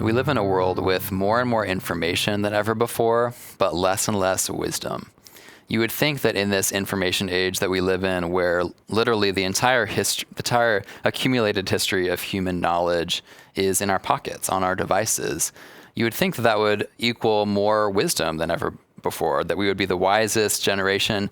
We live in a world with more and more information than ever before, but less and less wisdom. You would think that in this information age that we live in, where literally the entire accumulated history of human knowledge is in our pockets, on our devices, you would think that that would equal more wisdom than ever before, that we would be the wisest generation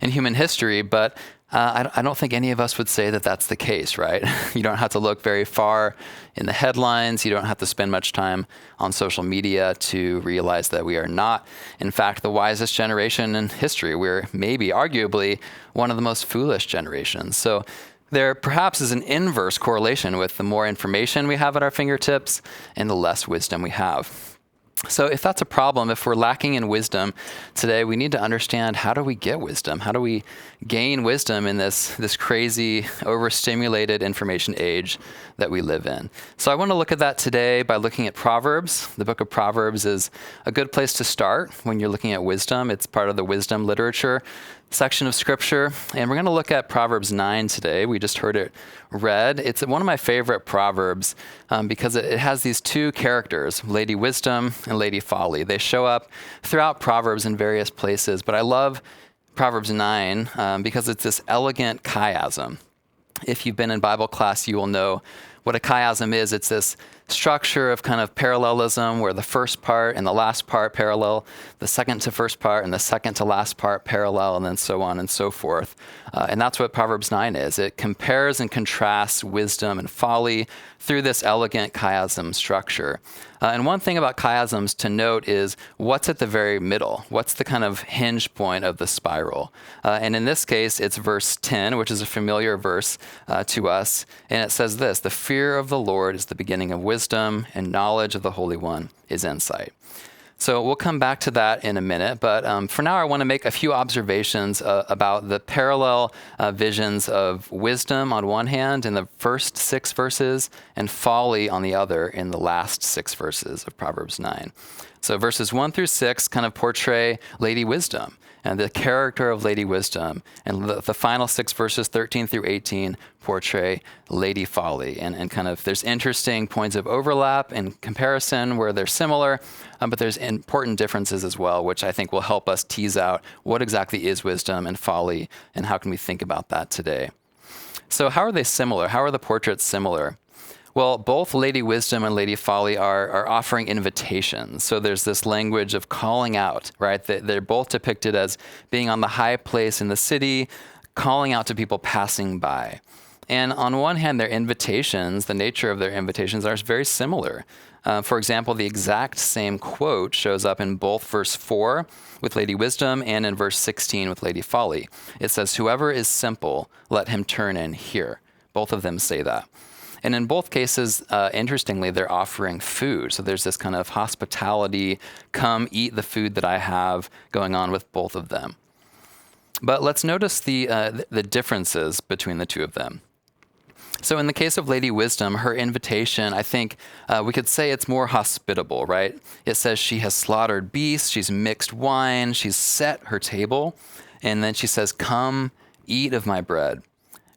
in human history, but I don't think any of us would say that that's the case, right? You don't have to look very far in the headlines. You don't have to spend much time on social media to realize that we are not, in fact, the wisest generation in history. We're maybe, arguably, one of the most foolish generations. So there perhaps is an inverse correlation with the more information we have at our fingertips and the less wisdom we have. So if that's a problem, if we're lacking in wisdom today, we need to understand, how do we get wisdom? How do we gain wisdom in this crazy, overstimulated information age that we live in? So I want to look at that today by looking at Proverbs. The book of Proverbs is a good place to start when you're looking at wisdom. It's part of the wisdom literature section of Scripture. And we're going to look at Proverbs 9 today. We just heard it read. It's one of my favorite Proverbs because it has these two characters, Lady Wisdom and Lady Folly. They show up throughout Proverbs in various places, but I love Proverbs 9 because it's this elegant chiasm. If you've been in Bible class, you will know what a chiasm is. It's this structure of kind of parallelism where the first part and the last part parallel, the second to first part and the second to last part parallel, and then so on and so forth. And that's what Proverbs 9 is. It compares and contrasts wisdom and folly through this elegant chiasm structure. And one thing about chiasms to note is what's at the very middle. What's the kind of hinge point of the spiral? And in this case, it's verse 10, which is a familiar verse to us. And it says this: "The fear of the Lord is the beginning of wisdom, and knowledge of the Holy One is insight." So we'll come back to that in a minute, but for now I want to make a few observations about the parallel visions of wisdom on one hand in the first 6 verses and folly on the other in the last 6 verses of Proverbs 9. So verses 1 through 6 kind of portray Lady Wisdom and the character of Lady Wisdom, and the final 6 verses, 13 through 18, portray Lady Folly. And kind of there's interesting points of overlap and comparison where they're similar, but there's important differences as well, which I think will help us tease out what exactly is wisdom and folly, and how can we think about that today. So how are they similar? How are the portraits similar? Well, both Lady Wisdom and Lady Folly are offering invitations. So there's this language of calling out, right? They're both depicted as being on the high place in the city, calling out to people passing by. And on one hand, their invitations, the nature of their invitations, are very similar. For example, the exact same quote shows up in both verse 4 with Lady Wisdom and in verse 16 with Lady Folly. It says, "Whoever is simple, let him turn and hear." Both of them say that. And in both cases, interestingly, they're offering food. So there's this kind of hospitality, come eat the food that I have going on with both of them. But let's notice the differences between the two of them. So in the case of Lady Wisdom, her invitation, I think we could say it's more hospitable, right? It says she has slaughtered beasts, she's mixed wine, she's set her table. And then she says, "Come, eat of my bread,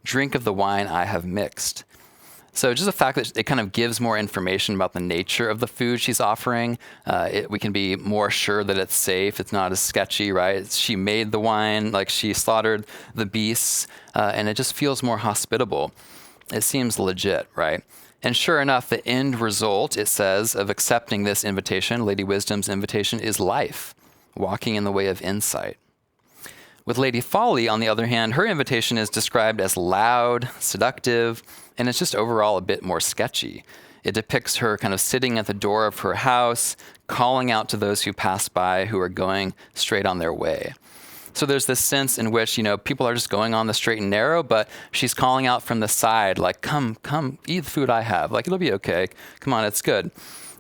drink of the wine I have mixed." So just the fact that it kind of gives more information about the nature of the food she's offering, we can be more sure that it's safe. It's not as sketchy, right? She made the wine, like she slaughtered the beasts, and it just feels more hospitable. It seems legit, right? And sure enough, the end result, it says, of accepting this invitation, Lady Wisdom's invitation, is life, walking in the way of insight. With Lady Folly, on the other hand, her invitation is described as loud, seductive, and it's just overall a bit more sketchy. It depicts her kind of sitting at the door of her house, calling out to those who pass by who are going straight on their way. So there's this sense in which, people are just going on the straight and narrow, but she's calling out from the side, like, come, eat the food I have. Like, it'll be okay. Come on, it's good.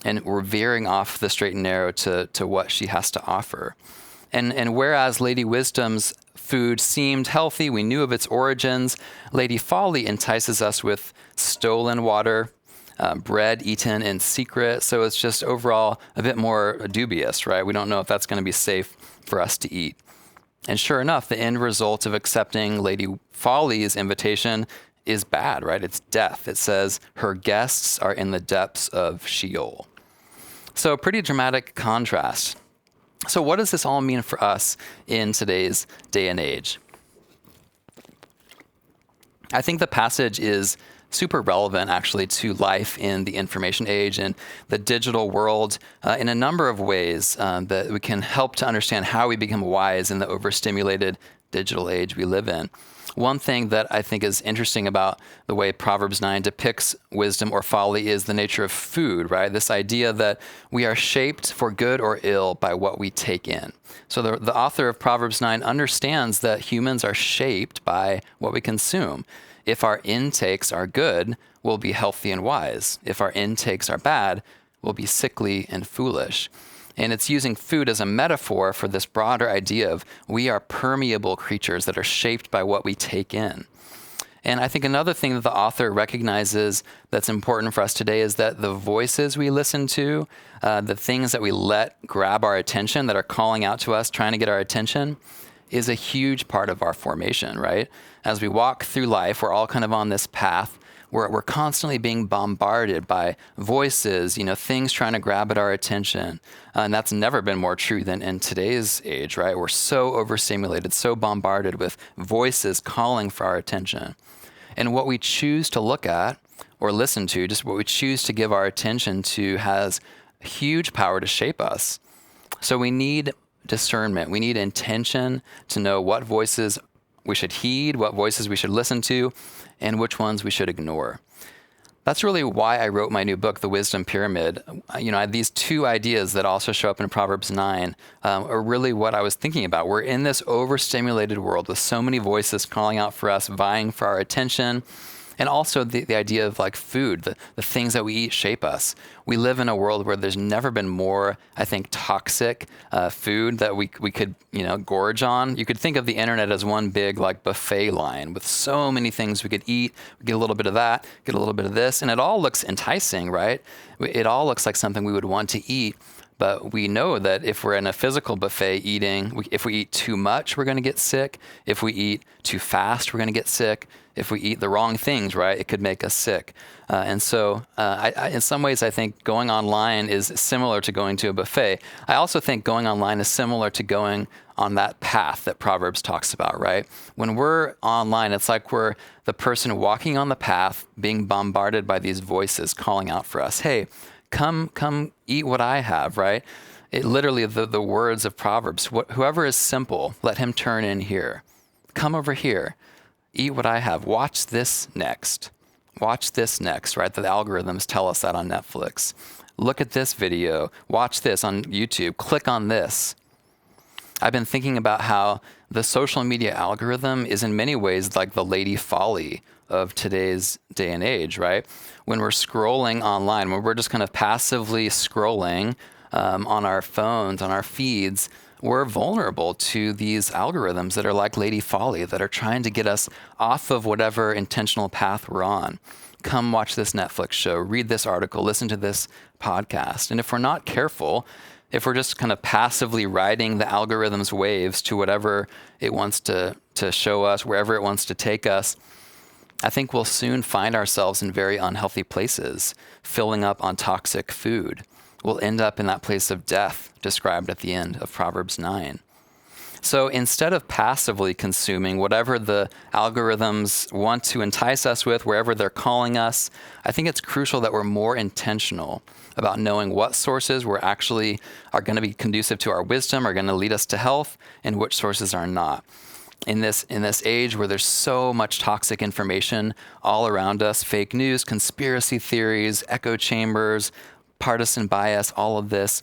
And we're veering off the straight and narrow to what she has to offer. And whereas Lady Wisdom's food seemed healthy, we knew of its origins, Lady Folly entices us with stolen water, bread eaten in secret. So it's just overall a bit more dubious, right? We don't know if that's going to be safe for us to eat. And sure enough, the end result of accepting Lady Folly's invitation is bad, right? It's death. It says her guests are in the depths of Sheol. So pretty dramatic contrast. So what does this all mean for us in today's day and age? I think the passage is super relevant actually to life in the information age and the digital world in a number of ways that we can help to understand how we become wise in the overstimulated digital age we live in. One thing that I think is interesting about the way Proverbs 9 depicts wisdom or folly is the nature of food, right? This idea that we are shaped for good or ill by what we take in. So the author of Proverbs 9 understands that humans are shaped by what we consume. If our intakes are good, we'll be healthy and wise. If our intakes are bad, we'll be sickly and foolish. And it's using food as a metaphor for this broader idea of we are permeable creatures that are shaped by what we take in. And I think another thing that the author recognizes that's important for us today is that the voices we listen to, the things that we let grab our attention, that are calling out to us, trying to get our attention, is a huge part of our formation, right? As we walk through life, we're all kind of on this path where we're constantly being bombarded by voices, things trying to grab at our attention. And that's never been more true than in today's age, right? We're so overstimulated, so bombarded with voices calling for our attention. And what we choose to look at or listen to, just what we choose to give our attention to, has huge power to shape us. So we need discernment. We need intention to know what voices we should heed, what voices we should listen to, and which ones we should ignore. That's really why I wrote my new book, The Wisdom Pyramid. I had these two ideas that also show up in Proverbs 9 are really what I was thinking about. We're in this overstimulated world with so many voices calling out for us, vying for our attention. And also the idea of like food, the things that we eat shape us. We live in a world where there's never been more, I think, toxic food that we could, gorge on. You could think of the internet as one big like buffet line with so many things we could eat. We get a little bit of that, get a little bit of this, and it all looks enticing, right? It all looks like something we would want to eat. But we know that if we're in a physical buffet eating, if we eat too much, we're going to get sick. If we eat too fast, we're going to get sick. If we eat the wrong things, right, it could make us sick. And so in some ways, I think going online is similar to going to a buffet. I also think going online is similar to going on that path that Proverbs talks about, right? When we're online, it's like we're the person walking on the path being bombarded by these voices calling out for us. Hey, come eat what I have, right? It literally, the words of Proverbs, whoever is simple, let him turn in here. Come over here. Eat what I have. Watch this next. Watch this next, right? The algorithms tell us that on Netflix. Look at this video. Watch this on YouTube. Click on this. I've been thinking about how the social media algorithm is in many ways like the Lady Folly of today's day and age, right? When we're scrolling online, when we're just kind of passively scrolling on our phones, on our feeds, we're vulnerable to these algorithms that are like Lady Folly, that are trying to get us off of whatever intentional path we're on. Come watch this Netflix show, read this article, listen to this podcast. And if we're not careful, if we're just kind of passively riding the algorithm's waves to whatever it wants to show us, wherever it wants to take us, I think we'll soon find ourselves in very unhealthy places, filling up on toxic food. We'll end up in that place of death described at the end of Proverbs 9. So instead of passively consuming whatever the algorithms want to entice us with, wherever they're calling us, I think it's crucial that we're more intentional about knowing what sources are going to be conducive to our wisdom, are going to lead us to health, and which sources are not. In this age where there's so much toxic information all around us, fake news, conspiracy theories, echo chambers, partisan bias, all of this,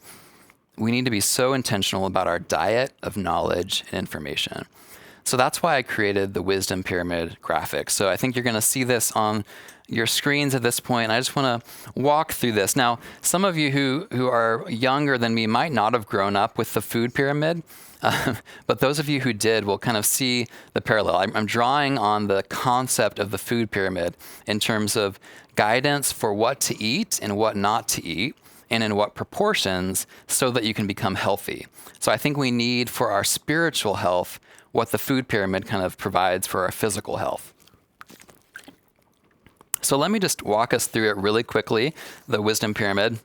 we need to be so intentional about our diet of knowledge and information. So that's why I created the Wisdom Pyramid graphic. So I think you're going to see this on your screens at this point. I just want to walk through this. Now, some of you who are younger than me might not have grown up with the food pyramid, but those of you who did will kind of see the parallel. I'm drawing on the concept of the food pyramid in terms of guidance for what to eat and what not to eat, and in what proportions, so that you can become healthy. So I think we need for our spiritual health what the food pyramid kind of provides for our physical health. So let me just walk us through it really quickly, the wisdom pyramid.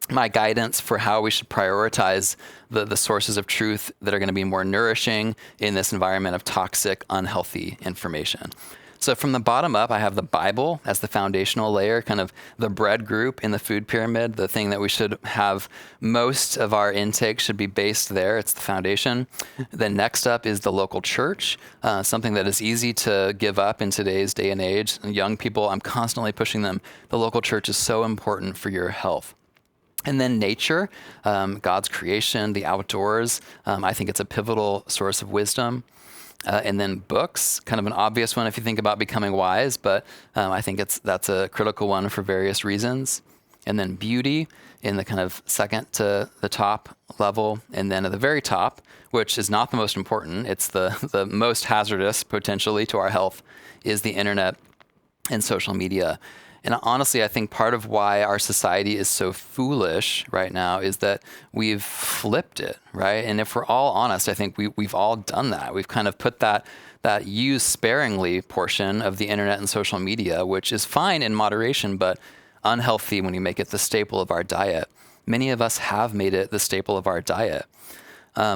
my guidance for how we should prioritize the sources of truth that are going to be more nourishing in this environment of toxic, unhealthy information. So from the bottom up, I have the Bible as the foundational layer, kind of the bread group in the food pyramid, the thing that we should have most of our intake should be based there. It's the foundation. Then next up is the local church, something that is easy to give up in today's day and age. And young people, I'm constantly pushing them. The local church is so important for your health. And then nature, God's creation, the outdoors. I think it's a pivotal source of wisdom. And then books, kind of an obvious one if you think about becoming wise, but I think that's a critical one for various reasons. And then beauty in the kind of second to the top level. And then at the very top, which is not the most important, it's the most hazardous potentially to our health, is the internet and social media. And honestly, I think part of why our society is so foolish right now is that we've flipped it, right? And if we're all honest, I think we've all done that. We've kind of put that use sparingly portion of the internet and social media, which is fine in moderation, but unhealthy when you make it the staple of our diet. Many of us have made it the staple of our diet.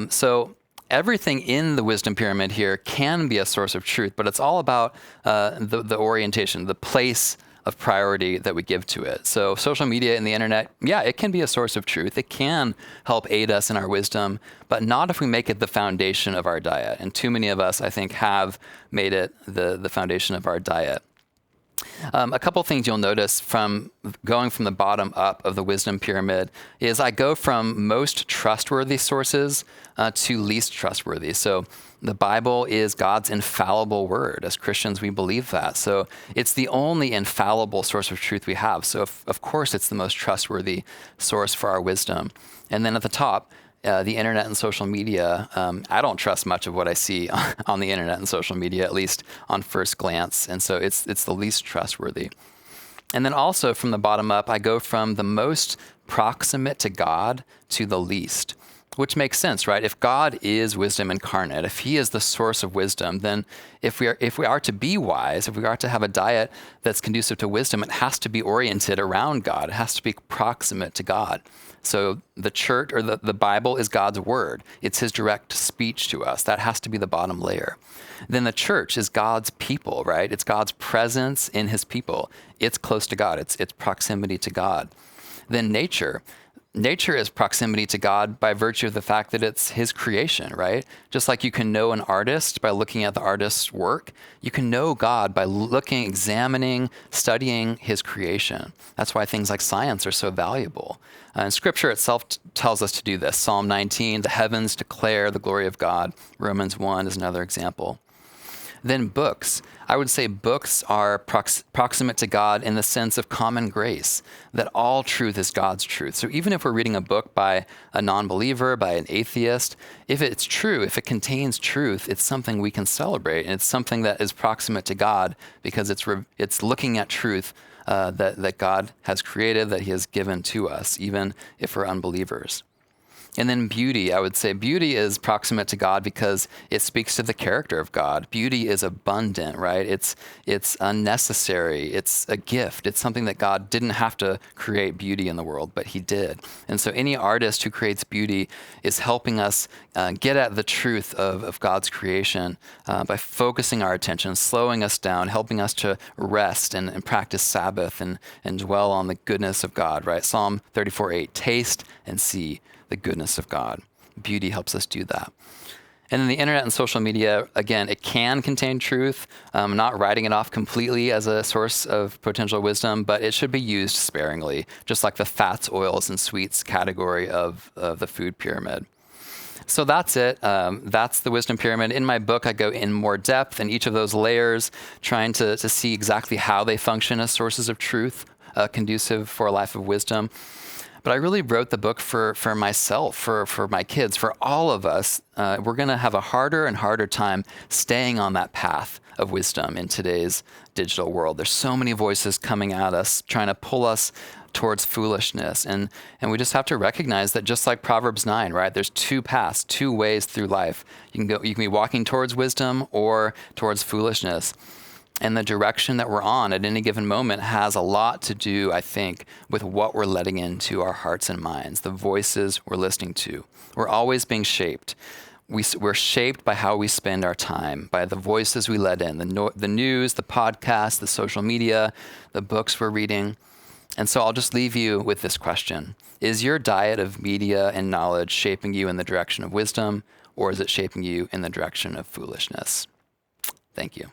So everything in the wisdom pyramid here can be a source of truth, but it's all about the orientation, the place of priority that we give to it. So social media and the internet, yeah, it can be a source of truth. It can help aid us in our wisdom, but not if we make it the foundation of our diet. And too many of us, I think, have made it the foundation of our diet. A couple things you'll notice from going from the bottom up of the wisdom pyramid is I go from most trustworthy sources to least trustworthy. So the Bible is God's infallible word. As Christians, we believe that. So it's the only infallible source of truth we have. So of course, it's the most trustworthy source for our wisdom. And then at the top, the internet and social media, I don't trust much of what I see on the internet and social media, at least on first glance. And so it's the least trustworthy. And then also from the bottom up, I go from the most proximate to God to the least, which makes sense, right? If God is wisdom incarnate, if he is the source of wisdom, then if we are to be wise, if we are to have a diet that's conducive to wisdom, it has to be oriented around God. It has to be proximate to God. So the church or the Bible is God's word. It's his direct speech to us. That has to be the bottom layer. Then the church is God's people, right? It's God's presence in his people. It's close to God. It's proximity to God. Then nature. Nature is proximity to God by virtue of the fact that it's his creation, right? Just like you can know an artist by looking at the artist's work, you can know God by looking, examining, studying his creation. That's why things like science are so valuable. And Scripture itself tells us to do this. Psalm 19, the heavens declare the glory of God. Romans 1 is another example. Then books. I would say books are proximate to God in the sense of common grace, that all truth is God's truth. So even if we're reading a book by a non-believer, by an atheist, if it's true, if it contains truth, it's something we can celebrate. And it's something that is proximate to God because it's looking at truth that God has created, that he has given to us, even if we're unbelievers. And then beauty, I would say beauty is proximate to God because it speaks to the character of God. Beauty is abundant, right? It's unnecessary. It's a gift. It's something that God didn't have to create beauty in the world, but he did. And so any artist who creates beauty is helping us get at the truth of God's creation by focusing our attention, slowing us down, helping us to rest and practice Sabbath and dwell on the goodness of God, right? Psalm 34:8, taste and see the goodness of God. Beauty helps us do that. And then the internet and social media, again, it can contain truth. I'm not writing it off completely as a source of potential wisdom, but it should be used sparingly, just like the fats, oils, and sweets category of the food pyramid. So that's it. That's the wisdom pyramid. In my book, I go in more depth in each of those layers, trying to see exactly how they function as sources of truth, conducive for a life of wisdom. But I really wrote the book for myself, for my kids, for all of us. We're going to have a harder and harder time staying on that path of wisdom in today's digital world. There's so many voices coming at us, trying to pull us towards foolishness. And we just have to recognize that just like Proverbs 9, right? There's two paths, two ways through life. You can be walking towards wisdom or towards foolishness. And the direction that we're on at any given moment has a lot to do, I think, with what we're letting into our hearts and minds, the voices we're listening to. We're always being shaped. We're shaped by how we spend our time, by the voices we let in, the news, the podcasts, the social media, the books we're reading. And so I'll just leave you with this question. Is your diet of media and knowledge shaping you in the direction of wisdom, or is it shaping you in the direction of foolishness? Thank you.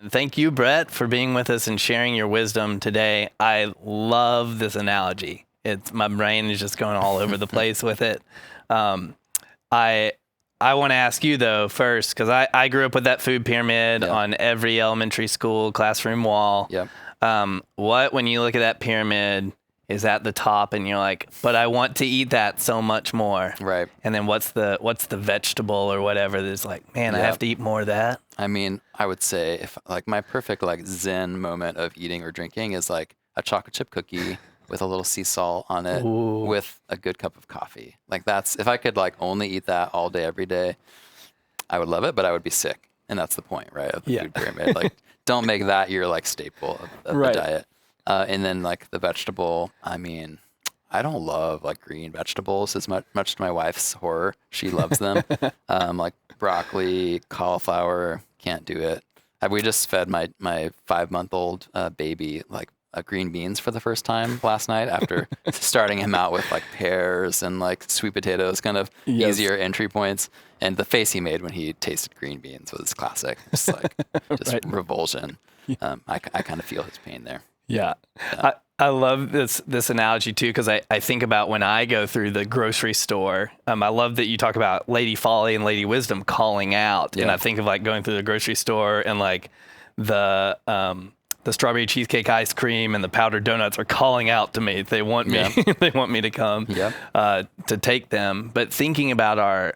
Thank you, Brett, for being with us and sharing your wisdom today. I love this analogy. My brain is just going all over the place with it. I want to ask you, though, first, because I grew up with that food pyramid on every elementary school classroom wall. Yep. What, when you look at that pyramid, is at the top and you're like, but I want to eat that so much more. Right. And then what's the vegetable or whatever that's like, man, I have to eat more of that? I mean, I would say if like my perfect like Zen moment of eating or drinking is like a chocolate chip cookie with a little sea salt on it with a good cup of coffee. Like that's, if I could like only eat that all day, every day, I would love it, but I would be sick. And that's the point, right, of the food pyramid. Like don't make that your like staple of the diet. And then like the vegetable, I mean, I don't love like green vegetables as much to my wife's horror. She loves them. Like broccoli, cauliflower, can't do it. We just fed my 5-month-old baby like green beans for the first time last night after starting him out with like pears and like sweet potatoes, kind of easier entry points. And the face he made when he tasted green beans was classic. Just like revulsion. I kind of feel his pain there. Yeah. I love this analogy too, because I think about when I go through the grocery store. I love that you talk about Lady Folly and Lady Wisdom calling out. And I think of like going through the grocery store and like the strawberry cheesecake ice cream and the powdered donuts are calling out to me. They want me they want me to come to take them. But thinking about our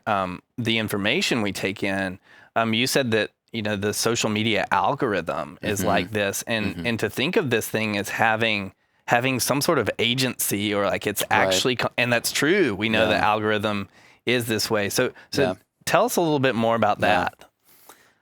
the information we take in, you said that the social media algorithm is like this, and to think of this thing as having some sort of agency, or like it's actually, and that's true. We know the algorithm is this way. So tell us a little bit more about that.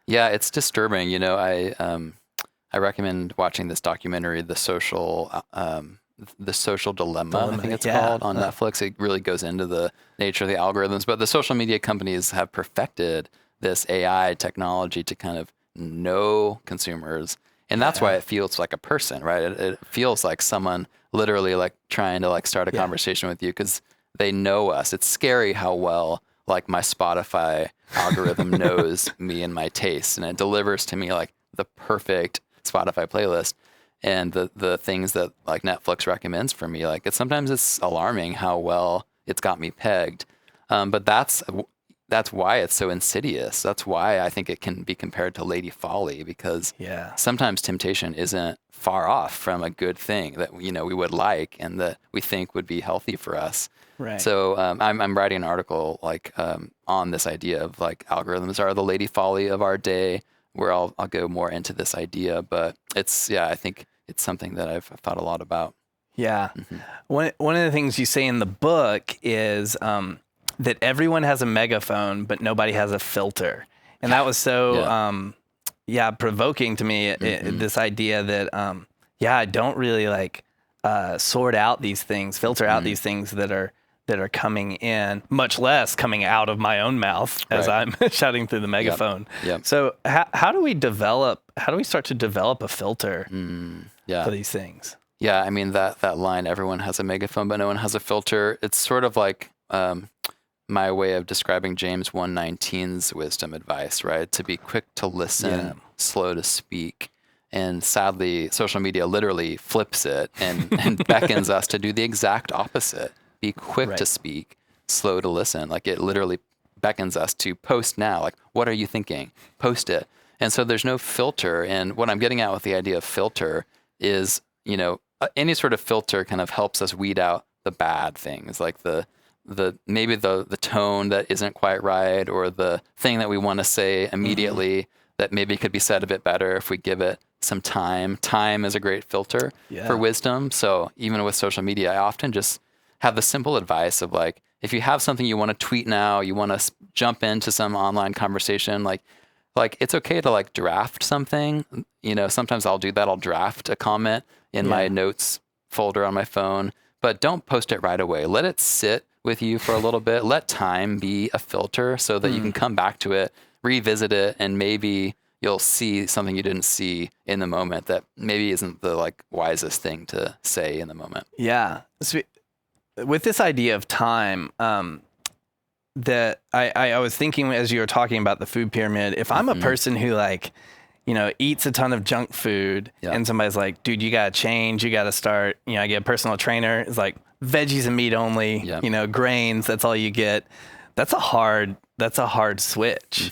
Yeah, it's disturbing. I recommend watching this documentary, The Social Dilemma, I think it's called, on Netflix. It really goes into the nature of the algorithms, but the social media companies have perfected this AI technology to kind of know consumers. And that's why it feels like a person, right? It feels like someone literally like trying to like start a conversation with you because they know us. It's scary how well like my Spotify algorithm knows me and my tastes, and it delivers to me like the perfect Spotify playlist. And the things that like Netflix recommends for me, like sometimes it's alarming how well it's got me pegged. But that's why it's so insidious. That's why I think it can be compared to Lady Folly, because sometimes temptation isn't far off from a good thing that we would like and that we think would be healthy for us. Right. So I'm writing an article like on this idea of like algorithms are the Lady Folly of our day, where I'll go more into this idea. But I think it's something that I've thought a lot about. Yeah. Mm-hmm. One of the things you say in the book is that everyone has a megaphone, but nobody has a filter. And that was so, provoking to me, this idea that, I don't really like sort out these things, filter out these things that are coming in, much less coming out of my own mouth as I'm shouting through the megaphone. Yep. So how do we start to develop a filter for these things? Yeah, I mean, that line, everyone has a megaphone, but no one has a filter. It's sort of like my way of describing James 1:19's wisdom advice, right? To be quick to listen, slow to speak. And sadly, social media literally flips it and beckons us to do the exact opposite. Be quick to speak, slow to listen. Like it literally beckons us to post now. Like, what are you thinking? Post it. And so there's no filter. And what I'm getting at with the idea of filter is, any sort of filter kind of helps us weed out the bad things, like maybe the tone that isn't quite right, or the thing that we want to say immediately that maybe could be said a bit better if we give it some time. Time is a great filter for wisdom. So even with social media, I often just have the simple advice of like, if you have something you want to tweet now, you want to jump into some online conversation, like like, it's okay to like draft something. Sometimes I'll do that. I'll draft a comment in my notes folder on my phone, but don't post it right away. Let it sit with you for a little bit. Let time be a filter so that you can come back to it, revisit it, and maybe you'll see something you didn't see in the moment that maybe isn't the like wisest thing to say in the moment. Yeah. So with this idea of time, that I was thinking as you were talking about the food pyramid, if I'm a person who like, eats a ton of junk food and somebody's like, dude, you got to change, you got to start, I get a personal trainer. It's like veggies and meat only, grains, that's all you get. That's a hard switch.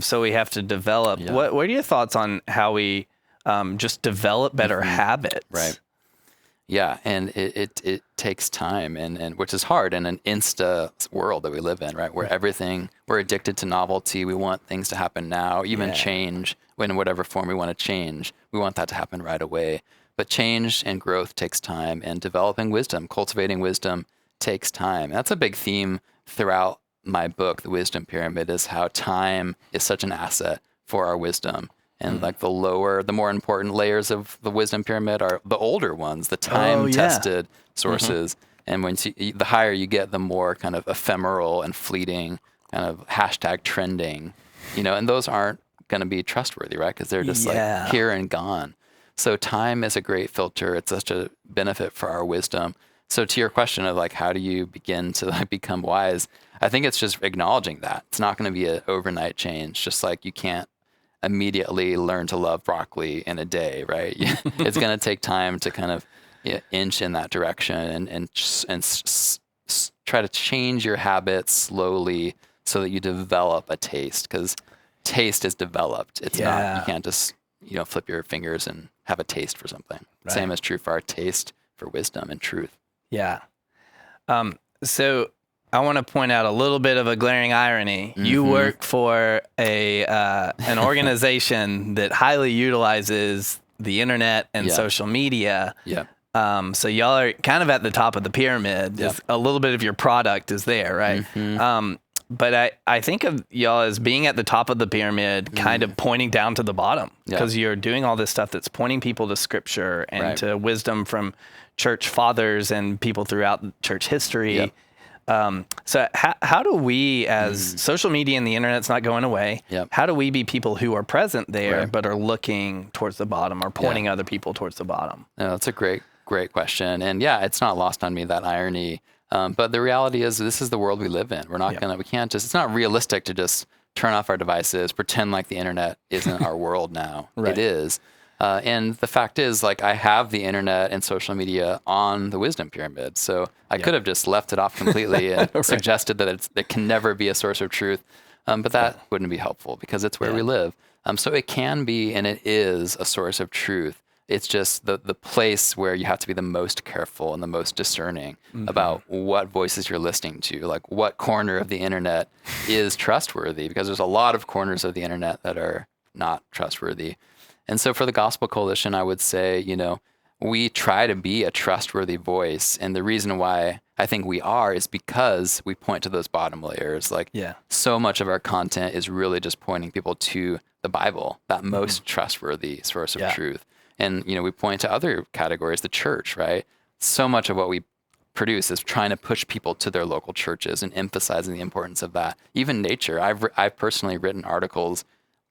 So we have to develop. What are your thoughts on how we just develop better habits? Right. Yeah, and it takes time, and which is hard in an Insta world that we live in, right? Where we're addicted to novelty. We want things to happen now, even change in whatever form we want to change. We want that to happen right away. But change and growth takes time, and developing wisdom, cultivating wisdom takes time. That's a big theme throughout my book, The Wisdom Pyramid, is how time is such an asset for our wisdom. And like the more important layers of the wisdom pyramid are the older ones, the time-tested sources. And the higher you get, the more kind of ephemeral and fleeting, kind of hashtag trending, and those aren't going to be trustworthy, right? Because they're just like here and gone. So time is a great filter. It's such a benefit for our wisdom. So to your question of like, how do you begin to like become wise? I think it's just acknowledging that it's not going to be an overnight change. Just like you can't immediately learn to love broccoli in a day, right? It's going to take time to kind of inch in that direction and try to change your habits slowly so that you develop a taste, because taste is developed. It's not, you can't just, flip your fingers and have a taste for something. Right. Same is true for our taste for wisdom and truth. Yeah. So I want to point out a little bit of a glaring irony. You work for an organization that highly utilizes the internet and social media. Yeah. So y'all are kind of at the top of the pyramid. Yep. A little bit of your product is there, right? But I think of y'all as being at the top of the pyramid, kind of pointing down to the bottom, because you're doing all this stuff that's pointing people to Scripture and to wisdom from church fathers and people throughout church history. Yep. So how do we, as social media and the internet's not going away, how do we be people who are present there but are looking towards the bottom or pointing other people towards the bottom? No, that's a great question. And it's not lost on me, that irony. But the reality is this is the world we live in. It's not realistic to just turn off our devices, pretend like the internet isn't our world now. It is. And the fact is, like, I have the internet and social media on the wisdom pyramid. So I could have just left it off completely and suggested that it can never be a source of truth. But that wouldn't be helpful because it's where we live. So it can be, and it is, a source of truth. It's just the place where you have to be the most careful and the most discerning about what voices you're listening to, like what corner of the internet is trustworthy, because there's a lot of corners of the internet that are not trustworthy. And so for the Gospel Coalition, I would say, we try to be a trustworthy voice. And the reason why I think we are is because we point to those bottom layers. Like, so much of our content is really just pointing people to the Bible, that most trustworthy source of truth. And, we point to other categories, the church, right? So much of what we produce is trying to push people to their local churches and emphasizing the importance of that. Even nature. I've personally written articles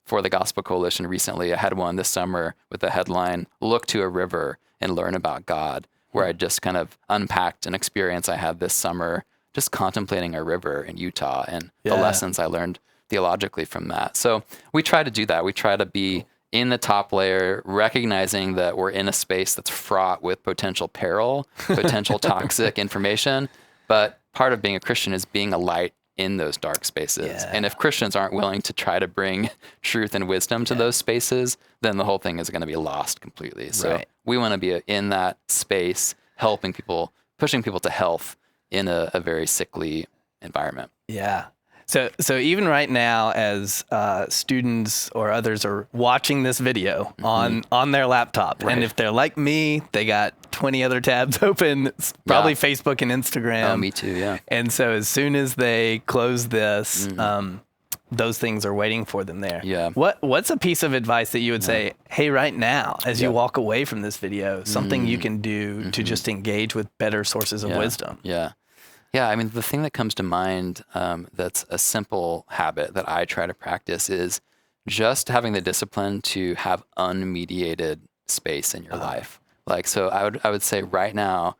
for the Gospel Coalition recently. I had one this summer with the headline, "Look to a River and Learn About God," where I just kind of unpacked an experience I had this summer just contemplating a river in Utah and the lessons I learned theologically from that. So we try to do that. We try to be in the top layer, recognizing that we're in a space that's fraught with potential peril, potential toxic information. But part of being a Christian is being a light in those dark spaces. And if Christians aren't willing to try to bring truth and wisdom to those spaces, then the whole thing is going to be lost completely. So we want to be in that space, helping people, pushing people to health in a very sickly environment. Yeah. So even right now, as students or others are watching this video on their laptop, and if they're like me, they got 20 other tabs open, probably Facebook and Instagram. Oh, me too, yeah. And so as soon as they close this, those things are waiting for them there. Yeah. What's a piece of advice that you would say, hey, right now, as you walk away from this video, something you can do to just engage with better sources of wisdom? Yeah. I mean, the thing that comes to mind that's a simple habit that I try to practice is just having the discipline to have unmediated space in your life. Like, so I would say right now,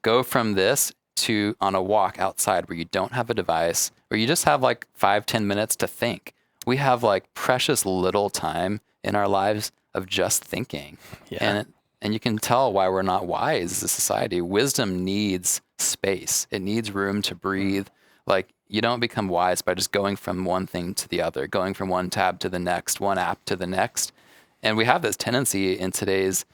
go from this to on a walk outside where you don't have a device, where you just have like 5-10 minutes to think. We have like precious little time in our lives of just thinking. Yeah. And you can tell why we're not wise as a society. Wisdom needs space. It needs room to breathe. Like, you don't become wise by just going from one thing to the other, going from one tab to the next, one app to the next. And we have this tendency in today's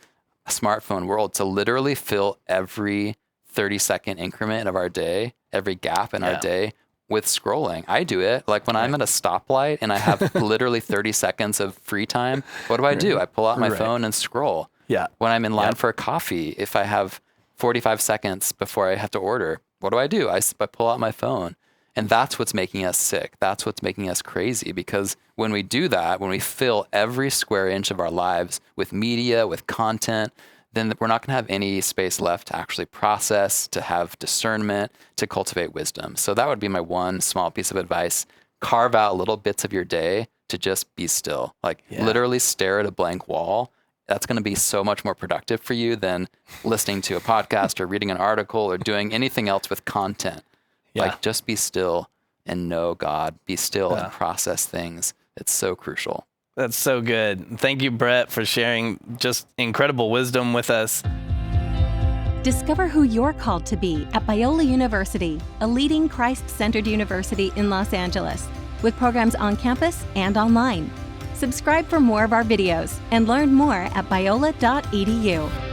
smartphone world to literally fill every 30-second increment of our day, every gap in our day with scrolling. I do it. Like when I'm at a stoplight and I have literally 30 seconds of free time, what do? I pull out my phone and scroll. Yeah. When I'm in line for a coffee, if I have 45 seconds before I have to order, what do? I pull out my phone. And that's what's making us sick. That's what's making us crazy, because when we do that, when we fill every square inch of our lives with media, with content, then we're not going to have any space left to actually process, to have discernment, to cultivate wisdom. So that would be my one small piece of advice. Carve out little bits of your day to just be still. Like literally stare at a blank wall. That's going to be so much more productive for you than listening to a podcast or reading an article or doing anything else with content. Like, just be still and know God. Be still and process things. It's so crucial. That's so good. Thank you, Brett, for sharing just incredible wisdom with us. Discover who you're called to be at Biola University, a leading Christ-centered university in Los Angeles, with programs on campus and online. Subscribe for more of our videos and learn more at biola.edu.